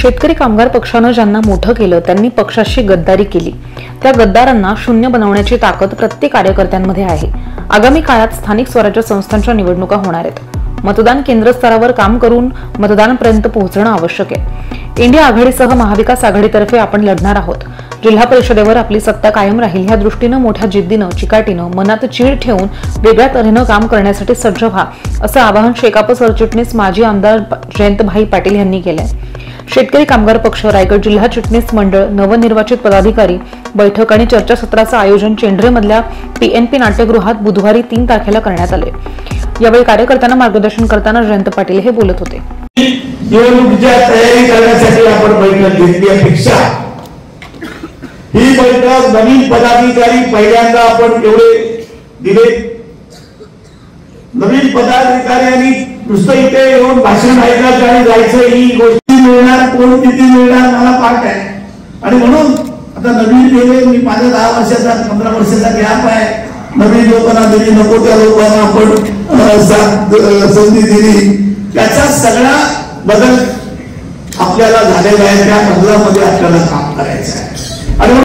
शेतकरी कामगार पक्षानं ज्यांना मोठं केलं त्यांनी पक्षाशी गद्दारी केली। त्या गद्दारांना शून्य बनवण्याची ताकद प्रत्येक कार्यकर्त्यांमध्ये आहे। आगामी काळात स्थानिक स्वराज्य संस्थांच्या निवडणुका होणार आहेत। मतदान केंद्र स्तरावर काम करून मतदानापर्यंत पोहोचणं आवश्यक आहे। इंडिया आघाडीसह महाविकास आघाडीतर्फे आपण लढणार आहोत। जिल्हा परिषदेवर आपली सत्ता कायम राहील ह्या दृष्टीनं मोठ्या जिद्दीनं चिकाटीनं मनात चीड ठेवून वेगळ्या तऱ्हेनं काम करण्यासाठी सज्ज व्हा असं आवाहन शेकाप सरचिटणीस माजी आमदार जयंतभाई पाटील यांनी केलंय। शेतकरी कामगार पक्ष रायगड जिल्हा चिटणीस मंडळ नवनिर्वाचित पदाधिकारी बैठक आणि चर्चासत्राचं आयोजन चेंड्रेमधल्या पीएनपी नाट्यगृहात बुधवारी 3 तारखेला करण्यात आले। यावेळी कार्यकर्त्यांना मार्गदर्शन करताना जयंत पाटील हे बोलत होते। निवडणुकीच्या तयारी करण्यासाठी आपण बैठक घेतली अपेक्षा ही बैठक नवीन पदाधिकारी पहिल्यांदा आपण एवढे दिले। नवीन पदाधिकाऱ्यांनी नुसतं इथे येऊन भाषण ऐकायचं आणि जायचं ही गोष्टी मिळणार कोण किती मिळणार मला पाठ आहे। आणि म्हणून आता नवीन गेले मी माझ्या 10 वर्षाचा 15 वर्षाचा गॅप आहे। नवीन लोकांना दिली नको त्या लोकांना आपण संधी दिली त्याचा सगळा बदल आपल्याला झालेला आहे। त्या बदलामध्ये आपल्याला काम करायचं आहे।